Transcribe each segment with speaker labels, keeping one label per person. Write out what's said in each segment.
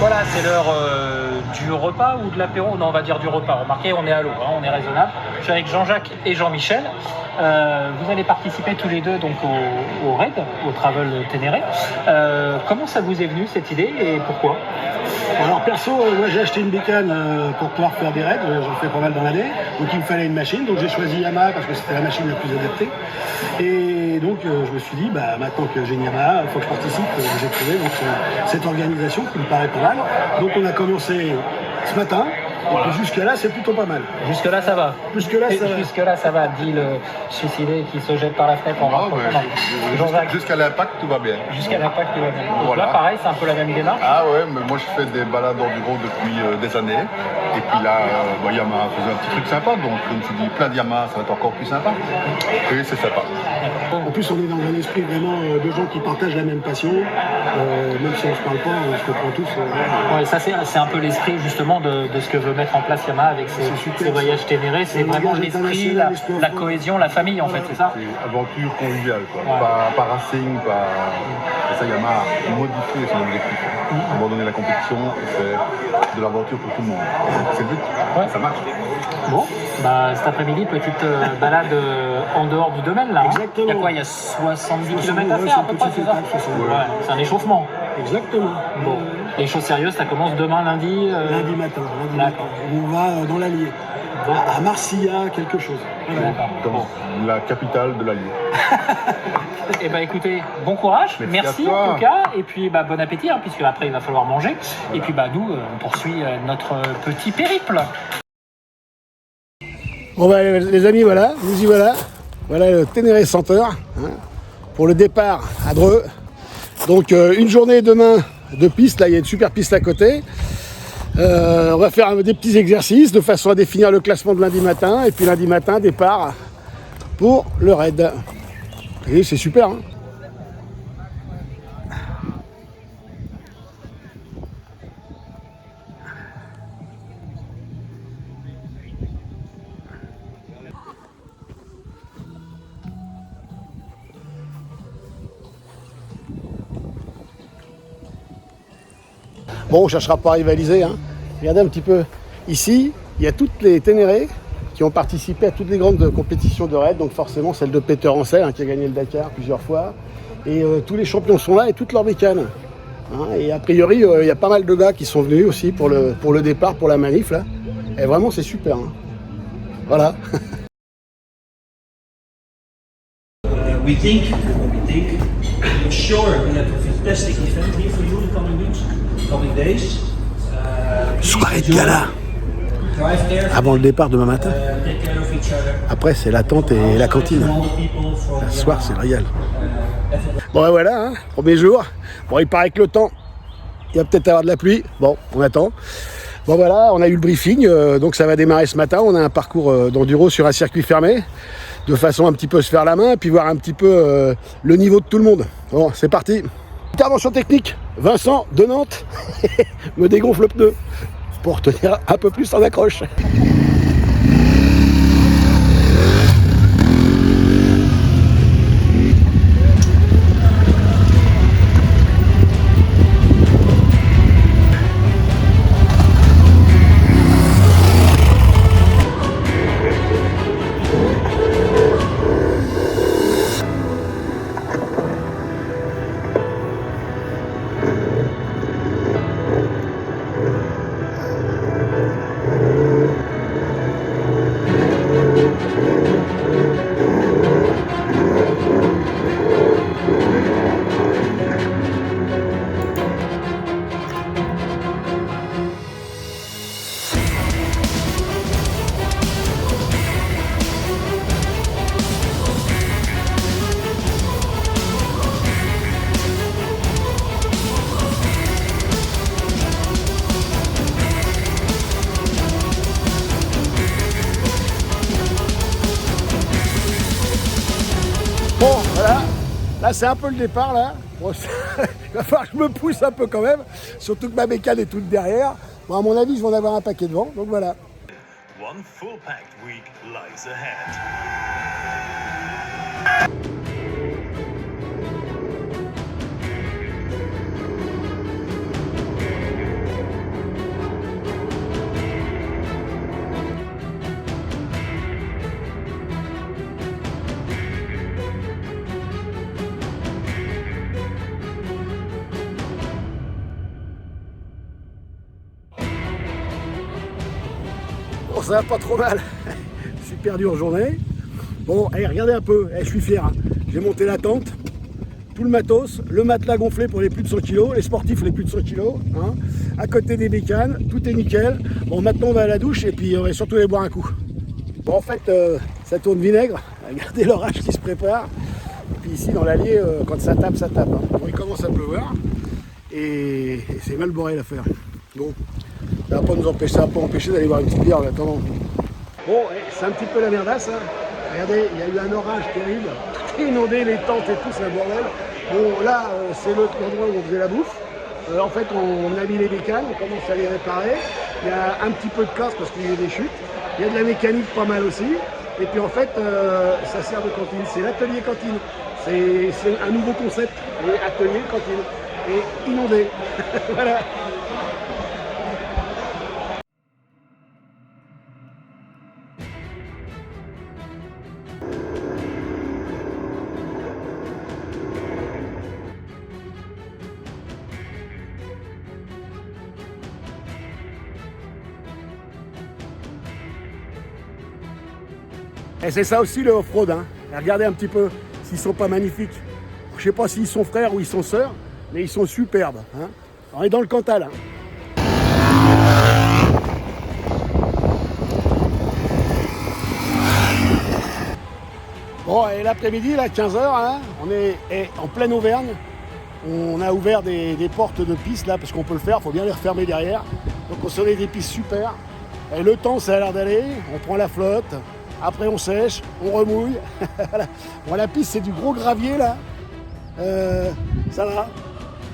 Speaker 1: Voilà, c'est l'heure du repas ou de l'apéro. Non, on va dire du repas. Remarquez, on est à l'eau, hein, on est raisonnable. Je suis avec Jean-Jacques et Jean-Michel. Vous allez participer tous les deux donc au raid, au Travel Ténéré. Comment ça vous est venu cette idée et pourquoi?
Speaker 2: Alors perso, moi j'ai acheté une bécane pour pouvoir faire des raids, j'en fais pas mal dans l'année, donc il me fallait une machine, donc j'ai choisi Yamaha parce que c'était la machine la plus adaptée. Et donc je me suis dit, maintenant que j'ai une Yamaha, il faut que je participe, j'ai trouvé donc, cette organisation qui me paraît pas mal. Donc on a commencé ce matin. Voilà. Jusque-là, c'est plutôt pas mal.
Speaker 1: Jusque-là, ça va.
Speaker 2: Jusque-là, ça va,
Speaker 1: dit le suicidé qui se jette par la fenêtre en rentrant.
Speaker 3: Jusqu'à l'impact, tout va bien.
Speaker 1: Jusqu'à l'impact, tout va bien. Donc
Speaker 3: voilà.
Speaker 1: Là, pareil, c'est un peu la même démarche.
Speaker 3: Ah ouais, mais moi, je fais des balades enduro depuis des années. Et puis là, Yamaha faisait un petit truc sympa. Donc, comme tu dis, plein de Yamaha, ça va être encore plus sympa. Et c'est sympa.
Speaker 2: En plus, on est dans un esprit vraiment de gens qui partagent la même passion. Même si on ne se parle pas, on se comprend tous.
Speaker 1: Ouais, ça, c'est un peu l'esprit, justement, de ce que veut mettre en place Yamaha avec ses voyages ténérés. C'est vraiment l'esprit, la cohésion, la famille, en fait, c'est ça?
Speaker 3: C'est aventure conviviale, quoi.
Speaker 1: Ouais.
Speaker 3: Pas racing, pas... Et ça, Yamaha a modifié son objectif. Abandonner la compétition et faire de l'aventure pour tout le monde. C'est le but. Ouais. Ça marche.
Speaker 1: Bon, cet après-midi, petite balade en dehors du domaine, là.
Speaker 2: Exactement.
Speaker 1: Il y a quoi? Il y a 70 km à faire, à peu près, c'est ça? Ouais, c'est un échauffement.
Speaker 2: Exactement.
Speaker 1: Bon. Les choses sérieuses, ça commence demain, lundi
Speaker 2: Lundi matin. On va dans l'Allier. À Marcilla, quelque chose.
Speaker 3: Dans la capitale de l'Allier.
Speaker 1: Eh ben écoutez, bon courage, merci en tout cas, et puis bon appétit, hein, puisque après il va falloir manger. Voilà. Et puis nous, on poursuit notre petit périple.
Speaker 2: Bon les amis, voilà, nous y voilà. Voilà le Ténéré Center, hein, pour le départ à Dreux. Donc une journée demain de piste, là il y a une super piste à côté. On va faire des petits exercices de façon à définir le classement de lundi matin. Et puis lundi matin, départ pour le raid. Et c'est super, hein. Bon, on ne cherchera pas à rivaliser, hein. Regardez un petit peu. Ici, il y a toutes les Ténérés qui ont participé à toutes les grandes compétitions de raid. Donc forcément, celle de Peter Ancel, hein, qui a gagné le Dakar plusieurs fois. Et tous les champions sont là et toutes leurs bécanes. Hein, et a priori, il y a pas mal de gars qui sont venus aussi pour le départ, pour la manif. Là. Et vraiment, c'est super. Hein. Voilà.
Speaker 4: We think, I'm sure we have a fantastic event here for you in the coming weeks, coming days.
Speaker 2: Soirée de gala avant le départ demain matin. Après, c'est la tente et la cantine. Le soir, c'est le régal. Bon, voilà, hein, premier jour. Bon, il paraît que le temps, il va peut-être avoir de la pluie. Bon, on attend. Bon, voilà, on a eu le briefing. Donc, ça va démarrer ce matin. On a un parcours d'enduro sur un circuit fermé, de façon un petit peu se faire la main et puis voir un petit peu le niveau de tout le monde. Bon, c'est parti. Intervention technique. Vincent de Nantes me dégonfle le pneu pour tenir un peu plus en accroche. Bon, voilà, là c'est un peu le départ là. Bon, il va falloir que je me pousse un peu quand même, surtout que ma bécane est toute derrière. Bon, à mon avis, je vais en avoir un paquet devant, donc voilà.
Speaker 5: One full-packed week lies ahead.
Speaker 2: ça va pas trop mal. Super dure journée. Bon, allez, regardez un peu, je suis fier. Hein. J'ai monté la tente, tout le matos, le matelas gonflé pour les plus de 100 kg, les sportifs les plus de 100 kg, hein, à côté des bécanes, tout est nickel. Bon, maintenant on va à la douche et puis on va surtout aller boire un coup. Bon, en fait, ça tourne vinaigre. Regardez l'orage qui se prépare. Et puis ici dans l'Allier, quand ça tape, ça tape. Hein. Bon, il commence à pleuvoir et c'est mal boré l'affaire. Bon, ça va pas nous empêcher, ça va pas empêcher d'aller boire une petite bière en attendant. Bon, c'est un petit peu la merdasse. Hein. Regardez, il y a eu un orage terrible, tout est inondé, les tentes et tout, c'est un bordel. Bon, là, c'est l'endroit où on faisait la bouffe. En fait, on a mis les bécanes, on commence à les réparer. Il y a un petit peu de casse parce qu'il y a des chutes. Il y a de la mécanique pas mal aussi. Et puis en fait, ça sert de cantine. C'est l'atelier cantine. C'est un nouveau concept. Atelier cantine. Et inondé. Voilà. Et c'est ça aussi le off-road, hein. Regardez un petit peu s'ils sont pas magnifiques. Je sais pas s'ils sont frères ou ils sont sœurs, mais ils sont superbes. Hein. On est dans le Cantal. Hein. Bon, et l'après-midi, là, 15h, hein, on est en pleine Auvergne. On a ouvert des portes de piste là, parce qu'on peut le faire, il faut bien les refermer derrière. Donc on se des pistes super. Et le temps, ça a l'air d'aller, on prend la flotte. Après on sèche, on remouille. Bon, la piste c'est du gros gravier là. Ça va.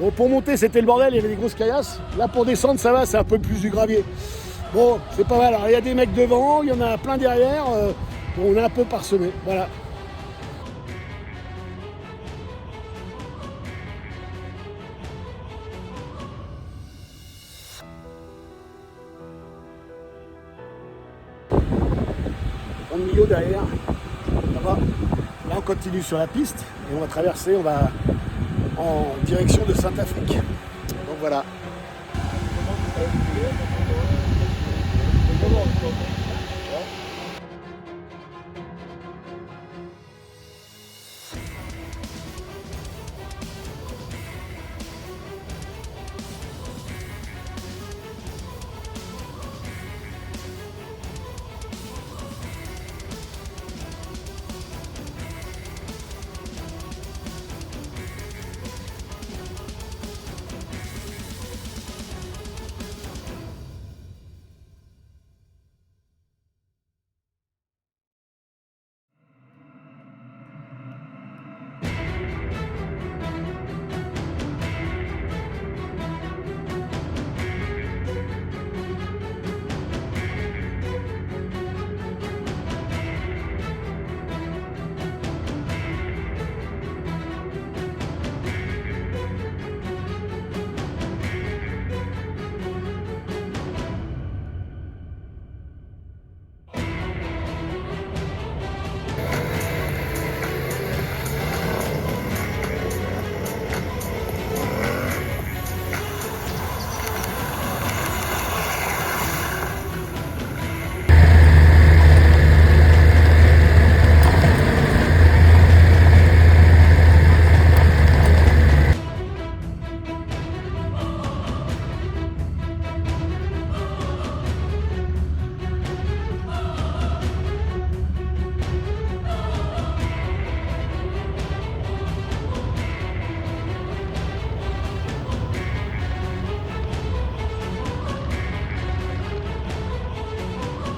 Speaker 2: Bon, pour monter c'était le bordel, il y avait des grosses caillasses. Là pour descendre ça va, c'est un peu plus du gravier. Bon, c'est pas mal. Alors il y a des mecs devant, il y en a plein derrière. Bon, on est un peu parsemé. Voilà. Au milieu derrière, ça va. Là on continue sur la piste et on va traverser, on va en direction de Saint-Afrique. Donc voilà.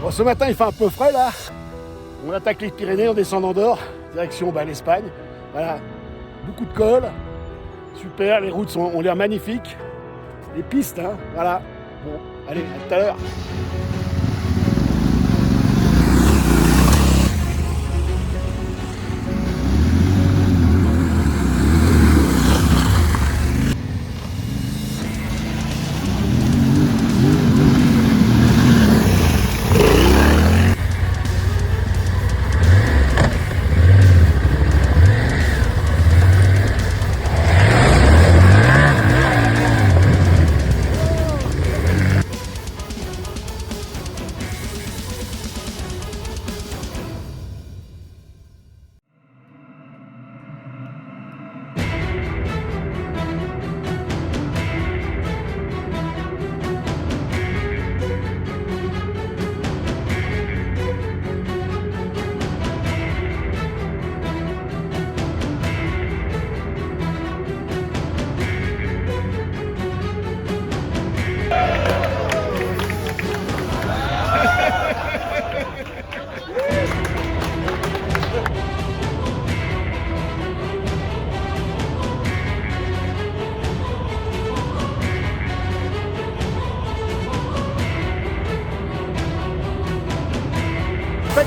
Speaker 2: Bon, ce matin il fait un peu frais là. On attaque les Pyrénées en descendant d'Or, direction l'Espagne. Voilà, beaucoup de cols, super, les routes ont l'air magnifiques. Les pistes, hein, voilà. Bon, allez, à tout à l'heure.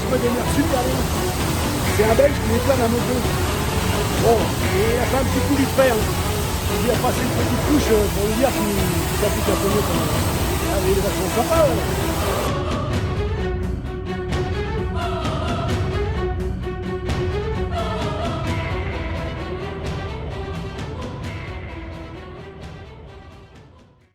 Speaker 2: se redémerde super bien. C'est un Belge qui est plein d'un moto. Bon, et il a fait un petit coup vite fait. Hein. Il a passé une petite couche pour lui dire qu'il s'applique un peu mieux quand même. Ah, mais il est vachement sympa. Ouais.